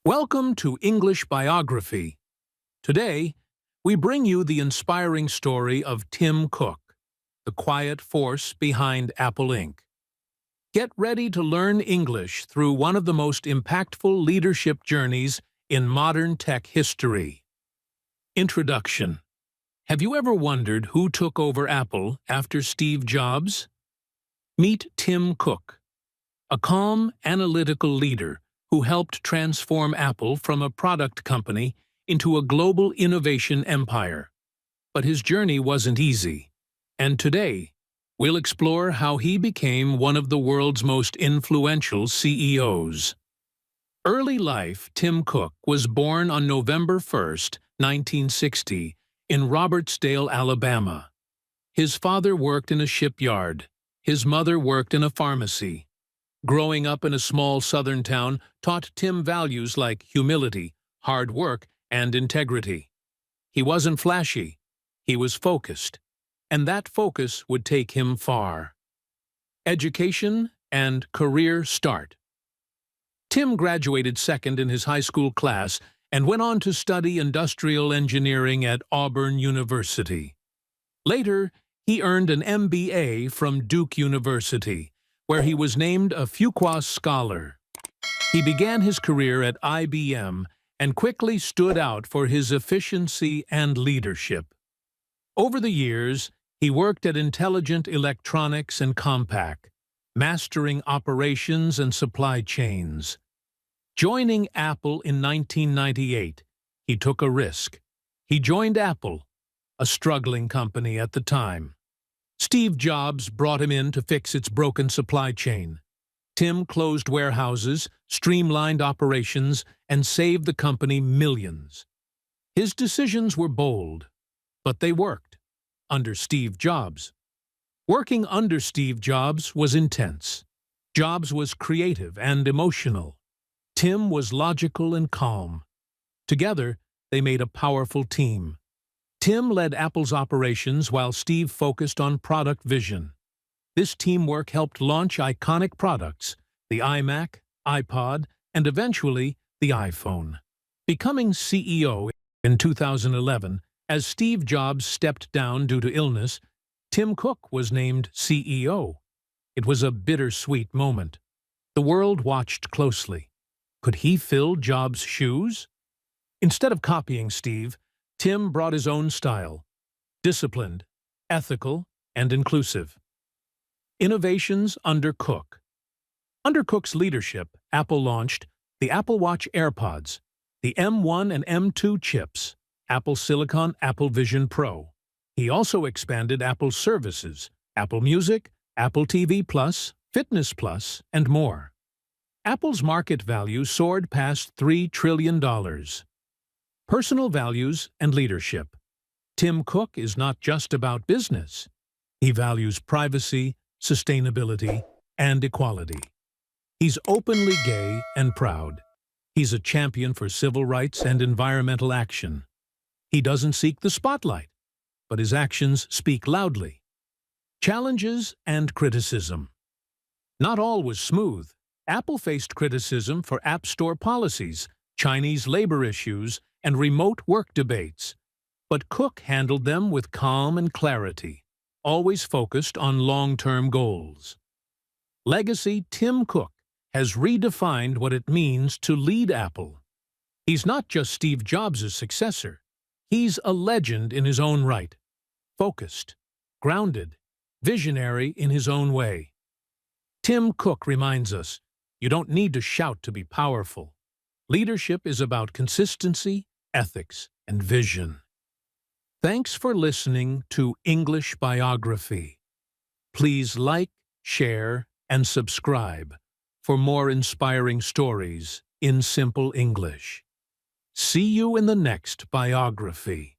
Welcome to English Biography. Today, we bring you the inspiring story of Tim Cook, the quiet force behind Apple Inc. Get ready to learn English through one of the most impactful leadership journeys in modern tech history. Introduction. Have you ever wondered who took over Apple after Steve Jobs? Meet Tim Cook, a calm, analytical leader who helped transform Apple from a product company into a global innovation empire. But his journey wasn't easy, and today, we'll explore how he became one of the world's most influential CEOs. Early life. Tim Cook was born on November 1st, 1960, in Robertsdale, Alabama. His father worked in a shipyard. His mother worked in a pharmacy. Growing up in a small southern town taught Tim values like humility, hard work, and integrity. He wasn't flashy. He was focused, and that focus would take him far. Education and career start. Tim graduated second in his high school class and went on to study industrial engineering at Auburn University. Later, he earned an MBA from Duke University, where he was named a Fuqua Scholar. He began his career at IBM and quickly stood out for his efficiency and leadership. Over the years, he worked at Intelligent Electronics and Compaq, mastering operations and supply chains. Joining Apple in 1998, he took a risk. He joined Apple, a struggling company at the time. Steve Jobs brought him in to fix its broken supply chain. Tim closed warehouses, streamlined operations, and saved the company millions. His decisions were bold, but they worked. Under Steve Jobs. Working under Steve Jobs was intense. Jobs was creative and emotional. Tim was logical and calm. Together, they made a powerful team. Tim led Apple's operations while Steve focused on product vision. This teamwork helped launch iconic products, the iMac, iPod, and eventually the iPhone. Becoming CEO in 2011, as Steve Jobs stepped down due to illness, Tim Cook was named CEO. It was a bittersweet moment. The world watched closely. Could he fill Jobs' shoes? Instead of copying Steve, Tim brought his own style, disciplined, ethical, and inclusive. Innovations under Cook. Under Cook's leadership, Apple launched the Apple Watch AirPods, the M1 and M2 chips, Apple Silicon, Apple Vision Pro. He also expanded Apple's services, Apple Music, Apple TV Plus, Fitness Plus, and more. Apple's market value soared past $3 trillion. Personal values and leadership. Tim Cook is not just about business. He values privacy, sustainability, and equality. He's openly gay and proud. He's a champion for civil rights and environmental action. He doesn't seek the spotlight, but his actions speak loudly. Challenges and criticism. Not all was smooth. Apple faced criticism for App Store policies, Chinese labor issues, and remote work debates. But Cook handled them with calm and clarity, always focused on long-term goals. Legacy. Tim Cook has redefined what it means to lead Apple. He's not just Steve Jobs' successor. He's a legend in his own right. Focused, grounded, visionary in his own way. Tim Cook reminds us, you don't need to shout to be powerful. Leadership is about consistency, ethics, and vision. Thanks for listening to English Biography. Please like, share, and subscribe for more inspiring stories in simple English. See you in the next biography.